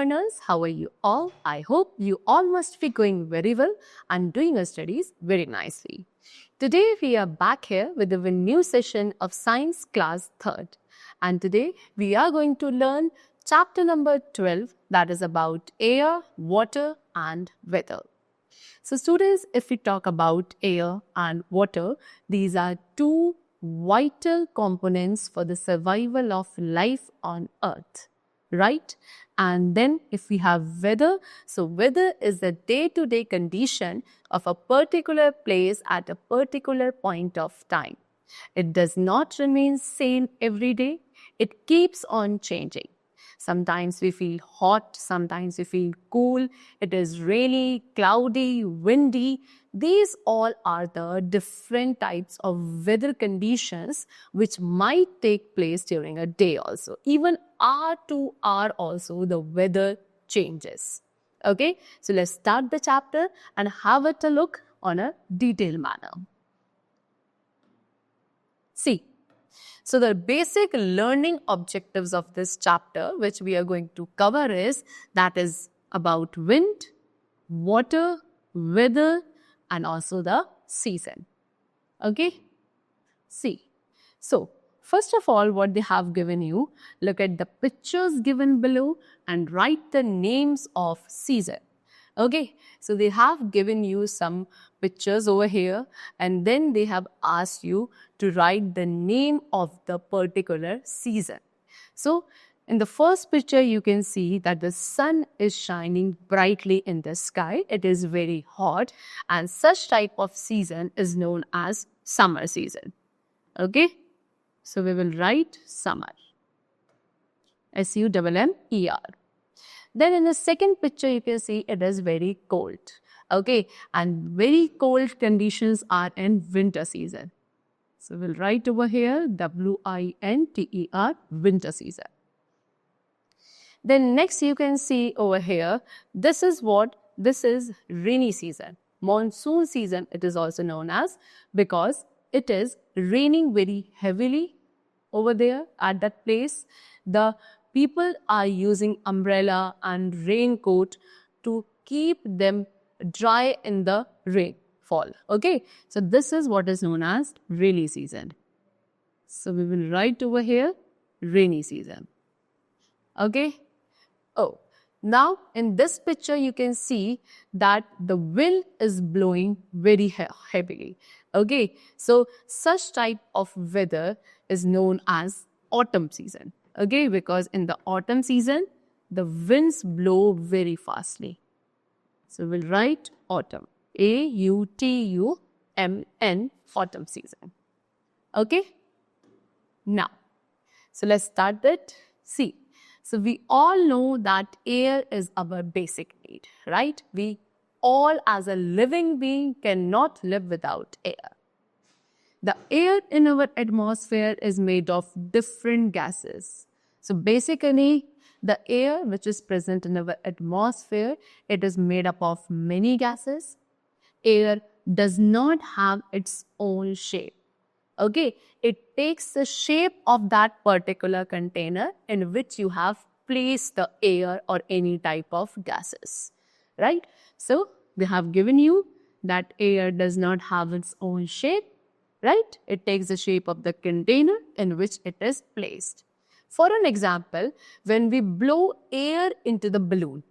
learners, how are you all? I hope you all must be going very well and doing your studies very nicely. Today we are back here with a new session of Science Class 3rd. And today we are going to learn chapter number 12, that is about air, water and weather. So students, if we talk about air and water, these are two vital components for the survival of life on Earth, right? And then if we have weather, so weather is the day-to-day condition of a particular place at a particular point of time. It does not remain same every day. It keeps on changing. Sometimes we feel hot, sometimes we feel cool, it is rainy, cloudy, windy. These all are the different types of weather conditions which might take place during a day also. Even hour to hour also the weather changes. Okay, so let's start the chapter and have a look on a detailed manner. See. So the basic learning objectives of this chapter which we are going to cover is about wind, water, weather and also the season. Okay? See. So first of all what they have given you, look at the pictures given below and write the names of season. Okay, so they have given you some pictures over here and then they have asked you to write the name of the particular season. So in the first picture you can see that the sun is shining brightly in the sky. It is very hot and such type of season is known as summer season. Okay, so we will write summer. S-U-M-M-E-R. Then in the second picture, you can see it is very cold. Okay, and very cold conditions are in winter season. So we'll write over here W-I-N-T-E-R, winter season. Then next you can see over here, this is rainy season. Monsoon season it is also known as, because it is raining very heavily over there at that place. The people are using umbrella and raincoat to keep them dry in the rainfall. Okay, so this is what is known as rainy season. So we will write over here rainy season. Okay. Oh, now in this picture you can see that the wind is blowing very heavily. Okay, so such type of weather is known as autumn season. Okay, because in the autumn season, the winds blow very fastly. So we'll write autumn, A-U-T-U-M-N, autumn season. Okay, now, so let's start that. See, so we all know that air is our basic need, right? We all as a living being cannot live without air. The air in our atmosphere is made of different gases. So basically, the air which is present in our atmosphere, it is made up of many gases. Air does not have its own shape. Okay, it takes the shape of that particular container in which you have placed the air or any type of gases, right? So they have given you that air does not have its own shape. Right? It takes the shape of the container in which it is placed. For an example, when we blow air into the balloon,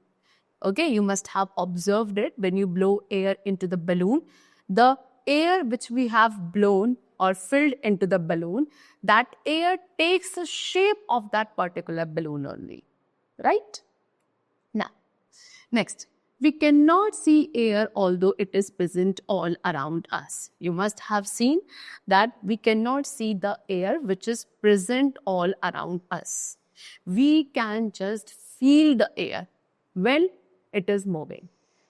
okay, you must have observed it. When you blow air into the balloon, the air which we have blown or filled into the balloon, that air takes the shape of that particular balloon only. Right? Now, next. We cannot see air although it is present all around us. You must have seen that we cannot see the air which is present all around us. We can just feel the air when it is moving,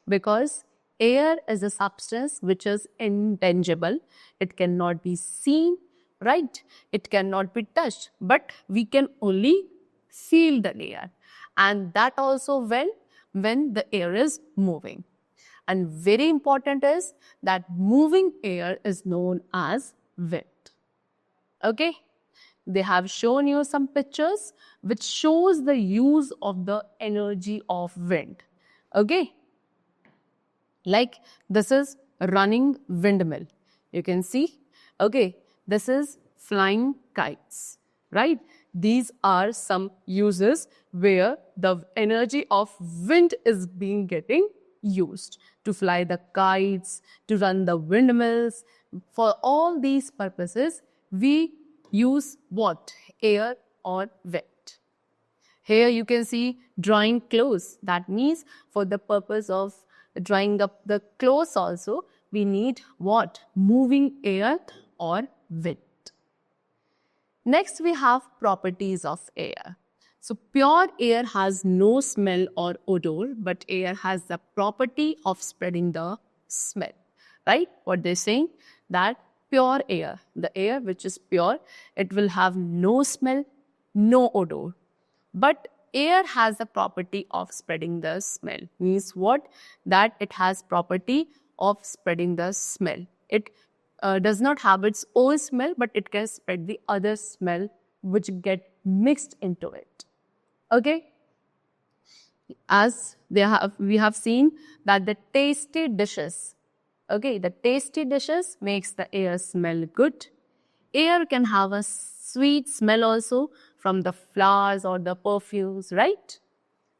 because air is a substance which is intangible. It cannot be seen, right? It cannot be touched, but we can only feel the air, and that also when the air is moving. And very important is that moving air is known as wind. Okay? they have shown you some pictures which shows the use of the energy of wind. Okay? Like this is running windmill. You can see. Okay, this is flying kites, right? These are some uses where the energy of wind is being getting used to fly the kites, to run the windmills. For all these purposes, we use what? Air or wind. Here you can see drawing clothes. That means for the purpose of drawing up the clothes also, we need what? Moving air or wind. Next we have properties of air. So pure air has no smell or odor, but air has the property of spreading the smell. Right? What they're saying? That pure air, the air which is pure, it will have no smell, no odor. But air has the property of spreading the smell. Means what? That it has property of spreading the smell. It does not have its own smell, but it can spread the other smell which get mixed into it. Okay? As we have seen that the tasty dishes, okay, the tasty dishes makes the air smell good. Air can have a sweet smell also from the flowers or the perfumes, right?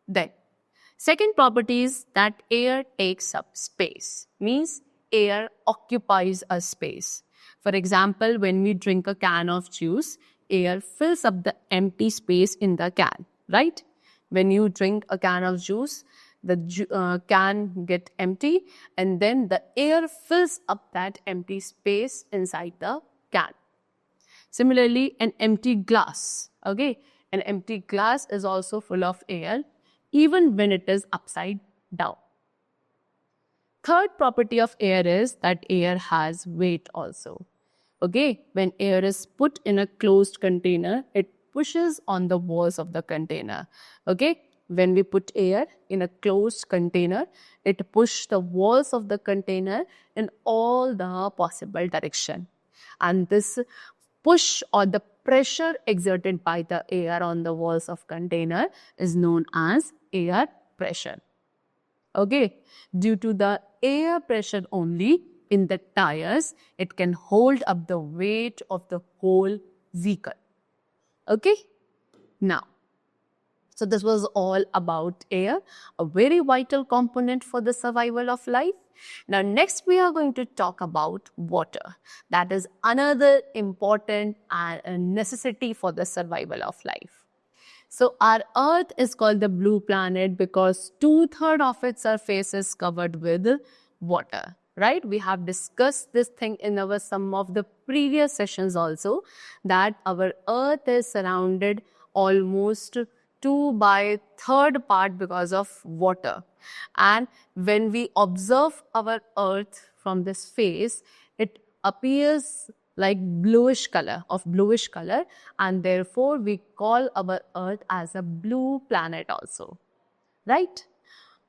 Then, second property is that air takes up space. Means air occupies a space. For example, when we drink a can of juice, air fills up the empty space in the can, right? When you drink a can of juice, the can get empty and then the air fills up that empty space inside the can. Similarly, an empty glass, okay? An empty glass is also full of air even when it is upside down. Third property of air is that air has weight also. Okay, when air is put in a closed container, it pushes on the walls of the container. Okay, when we put air in a closed container, it pushes the walls of the container in all the possible direction. And this push or the pressure exerted by the air on the walls of container is known as air pressure. Okay, due to the air pressure only in the tires, it can hold up the weight of the whole vehicle. Okay, now, so this was all about air, a very vital component for the survival of life. Now, next we are going to talk about water. That is another important necessity for the survival of life. So, our Earth is called the blue planet because 2/3 of its surface is covered with water, right? We have discussed this thing in some of the previous sessions also, that our Earth is surrounded almost 2/3 part because of water. And when we observe our Earth from this face, it appears like bluish color, and therefore we call our Earth as a blue planet also, right?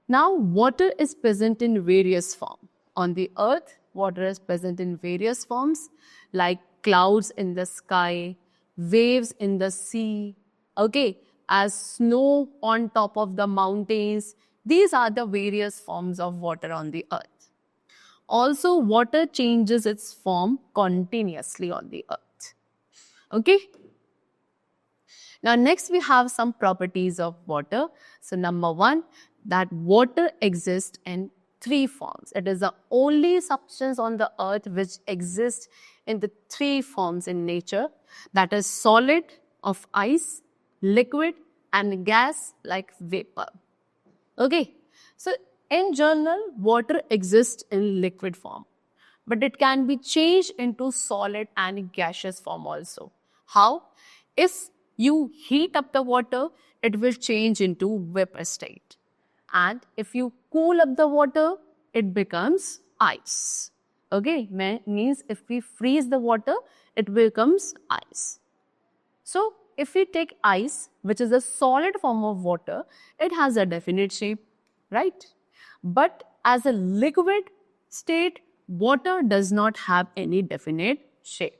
Now, water is present in various forms. On the Earth, water is present in various forms like clouds in the sky, waves in the sea, okay, as snow on top of the mountains. These are the various forms of water on the Earth. Also, water changes its form continuously on the Earth. Okay? Now, next we have some properties of water. So, number one, that water exists in 3 forms. It is the only substance on the Earth which exists in the 3 forms in nature. That is solid of ice, liquid, and gas like vapor. Okay? So, in general, water exists in liquid form, but it can be changed into solid and gaseous form also. How? If you heat up the water, it will change into vapor state. And if you cool up the water, it becomes ice. Okay? Means if we freeze the water, it becomes ice. So, if we take ice, which is a solid form of water, it has a definite shape, right? But as a liquid state, water does not have any definite shape,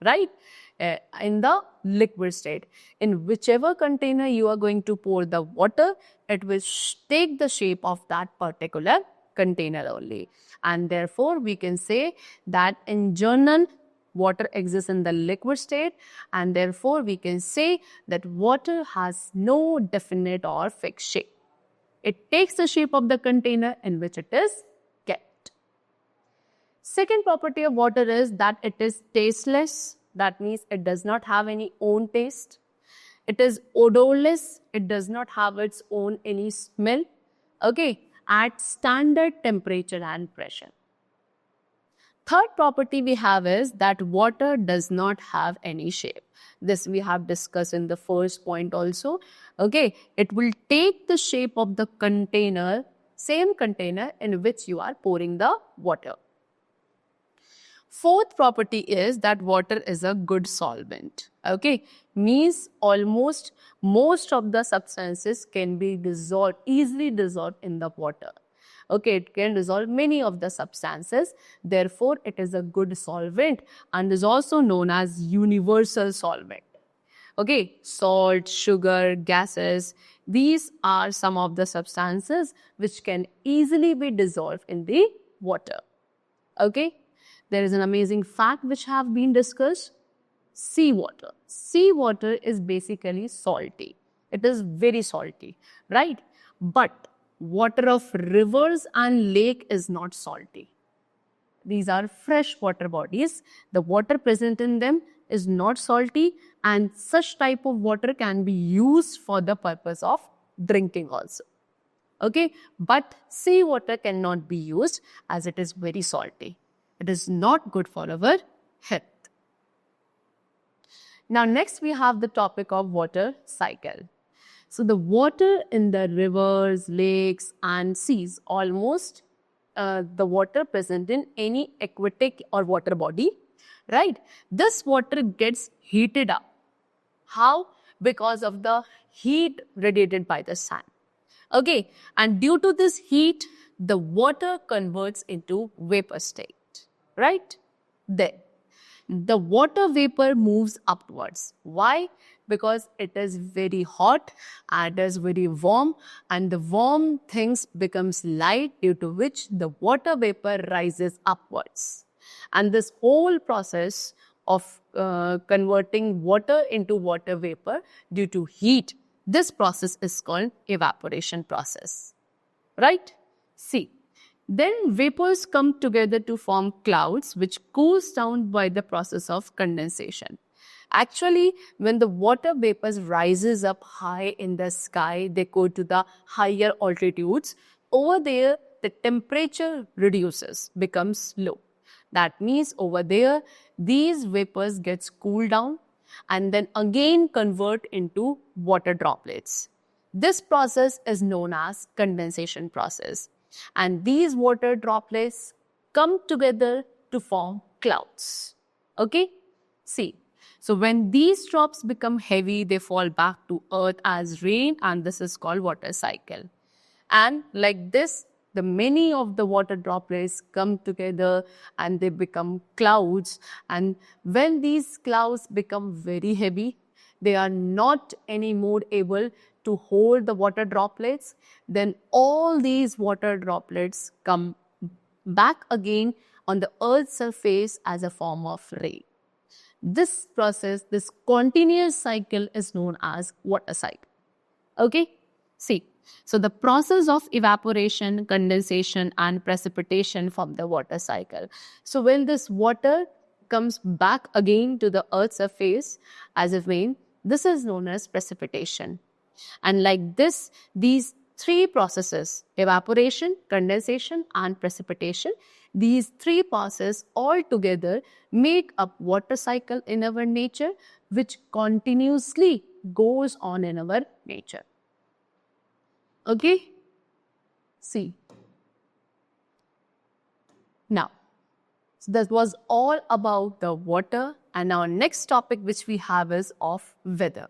right? in the liquid state. In whichever container you are going to pour the water, it will take the shape of that particular container only. And therefore, we can say that in general, water exists in the liquid state, and therefore we can say that water has no definite or fixed shape. It takes the shape of the container in which it is kept. Second property of water is that it is tasteless. That means it does not have any own taste. It is odorless. It does not have its own any smell. Okay, at standard temperature and pressure. Third property we have is that water does not have any shape. This we have discussed in the first point also. Okay, it will take the shape of the container, same container in which you are pouring the water. Fourth property is that water is a good solvent. Okay, means almost most of the substances can be dissolved, easily dissolved in the water. Okay, it can dissolve many of the substances. Therefore, it is a good solvent and is also known as universal solvent. Okay, salt, sugar, gases, these are some of the substances which can easily be dissolved in the water. Okay, there is an amazing fact which have been discussed. Seawater. Seawater is basically salty. It is very salty, right? But water of rivers and lake is not salty. These are fresh water bodies. The water present in them is not salty, and such type of water can be used for the purpose of drinking also. Okay, but seawater cannot be used as it is very salty. It is not good for our health. Now next we have the topic of water cycle. So the water in the rivers, lakes and seas, almost the water present in any aquatic or water body, right? This water gets heated up. How? Because of the heat radiated by the sun. Okay, and due to this heat, the water converts into vapor state, right? Then the water vapor moves upwards. Why? Because it is very hot and it is very warm, and the warm things becomes light, due to which the water vapor rises upwards. And this whole process of converting water into water vapor due to heat, this process is called evaporation process, right? See, then vapors come together to form clouds, which cools down by the process of condensation. Actually, when the water vapors rises up high in the sky, they go to the higher altitudes. Over there, the temperature reduces, becomes low. That means over there, these vapors gets cooled down and then again convert into water droplets. This process is known as condensation process. And these water droplets come together to form clouds. Okay? See, so when these drops become heavy, they fall back to earth as rain, and this is called water cycle. And like this, the many of the water droplets come together and they become clouds. And when these clouds become very heavy, they are not anymore able to hold the water droplets, then all these water droplets come back again on the earth's surface as a form of rain. This process, this continuous cycle is known as water cycle. Okay? See, so the process of evaporation, condensation and precipitation from the water cycle. So when this water comes back again to the earth's surface as a rain, this is known as precipitation. And like this, these three processes, evaporation, condensation and precipitation, these three processes all together make up water cycle in our nature, which continuously goes on in our nature. Okay? See. Now, so that was all about the water, and our next topic which we have is of weather.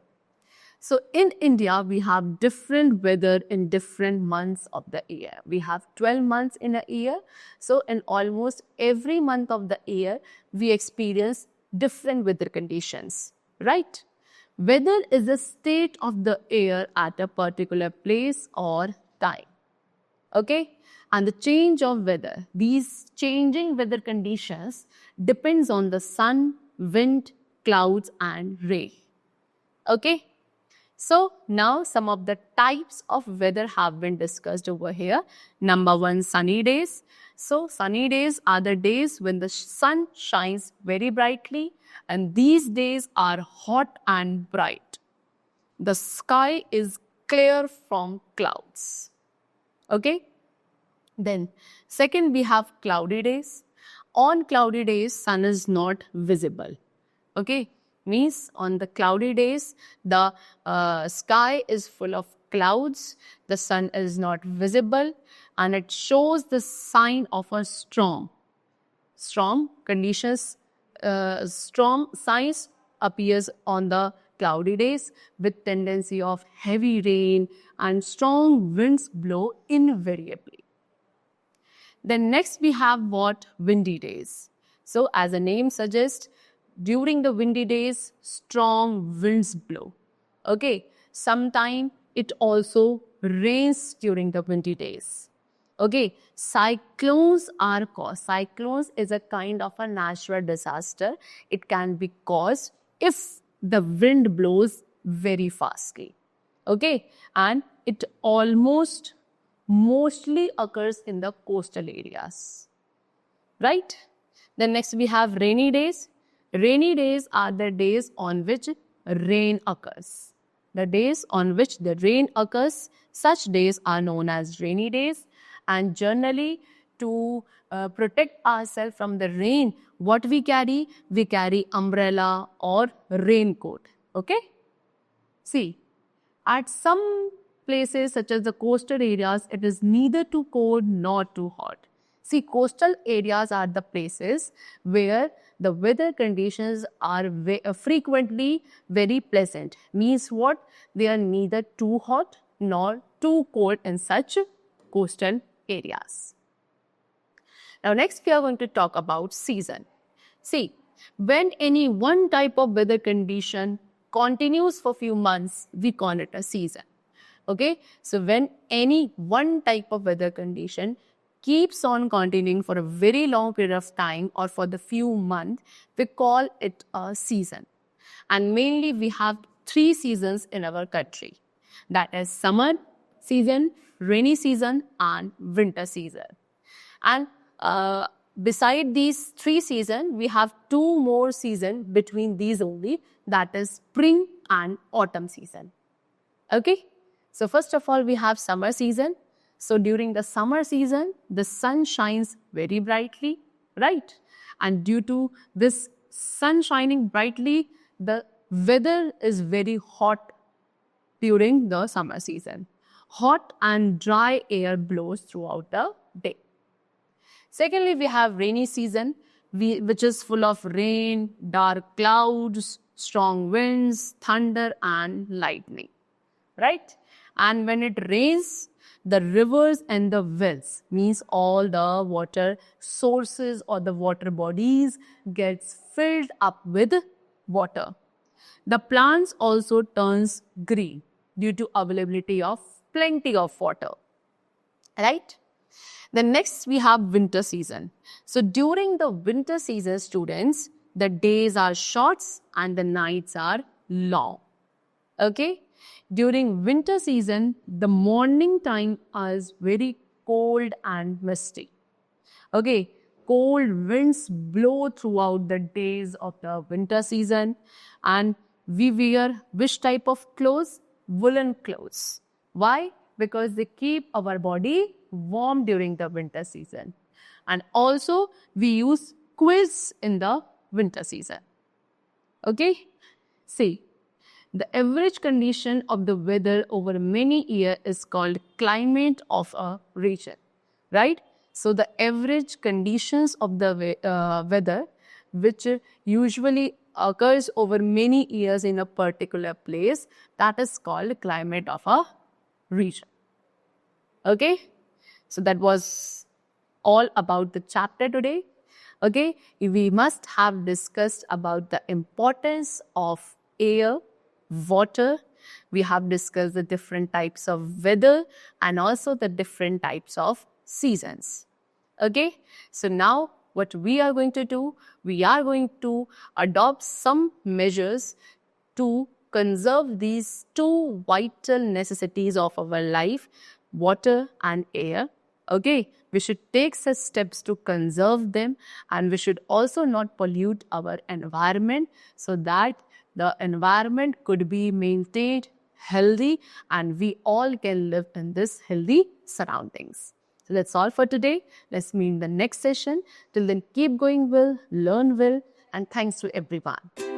So in India, we have different weather in different months of the year. We have 12 months in a year. So in almost every month of the year, we experience different weather conditions, right? Weather is the state of the air at a particular place or time. Okay? And the change of weather, these changing weather conditions depends on the sun, wind, clouds and rain. Okay? So now some of the types of weather have been discussed over here. Number one, sunny days. So sunny days are the days when the sun shines very brightly, and these days are hot and bright. The sky is clear from clouds. Okay? Then second, we have cloudy days. On cloudy days, sun is not visible. Okay? Means on the cloudy days, the sky is full of clouds, the sun is not visible, and it shows the sign of a storm. Storm conditions, storm signs appears on the cloudy days with tendency of heavy rain and strong winds blow invariably. Then next we have what? Windy days. So as the name suggests, during the windy days, strong winds blow. Okay, sometime it also rains during the windy days. Okay, cyclones are caused. Cyclones is a kind of a natural disaster. It can be caused if the wind blows very fastly. Okay, and it mostly occurs in the coastal areas. Right? Then next we have rainy days. Rainy days are the days on which rain occurs. The days on which the rain occurs, such days are known as rainy days. And generally, to protect ourselves from the rain, what we carry? We carry umbrella or raincoat. Okay? See, at some places such as the coastal areas, it is neither too cold nor too hot. See, coastal areas are the places where the weather conditions are frequently very pleasant. Means what? They are neither too hot nor too cold in such coastal areas. Now next we are going to talk about season. See, when any one type of weather condition continues for few months, we call it a season. Okay, so when any one type of weather condition keeps on continuing for a very long period of time or for the few months, we call it a season. And mainly we have 3 seasons in our country. That is summer season, rainy season and winter season. And beside these 3 seasons, we have 2 more seasons between these only, that is spring and autumn season. Okay? So first of all, we have summer season. So during the summer season, the sun shines very brightly, right? And due to this sun shining brightly, the weather is very hot during the summer season. Hot and dry air blows throughout the day. Secondly, we have rainy season, which is full of rain, dark clouds, strong winds, thunder and lightning, right? And when it rains, the rivers and the wells, means all the water sources or the water bodies, gets filled up with water. The plants also turns green due to availability of plenty of water, right? Then next we have winter season. So during the winter season, students, the days are short and the nights are long. Okay? During winter season, the morning time is very cold and misty. Okay? Cold winds blow throughout the days of the winter season, and we wear which type of clothes? Woolen clothes. Why? Because they keep our body warm during the winter season. And also, we use quilts in the winter season. Okay? See, the average condition of the weather over many years is called climate of a region, right? So, the average conditions of the weather, which usually occurs over many years in a particular place, that is called climate of a region. Okay? So that was all about the chapter today. Okay, we must have discussed about the importance of air, water. We have discussed the different types of weather and also the different types of seasons. Okay, so now what we are going to do, we are going to adopt some measures to conserve these two vital necessities of our life, water and air. Okay, we should take such steps to conserve them, and we should also not pollute our environment so that the environment could be maintained healthy and we all can live in this healthy surroundings. So that's all for today. Let's meet in the next session. Till then, keep going well, learn well, and thanks to everyone.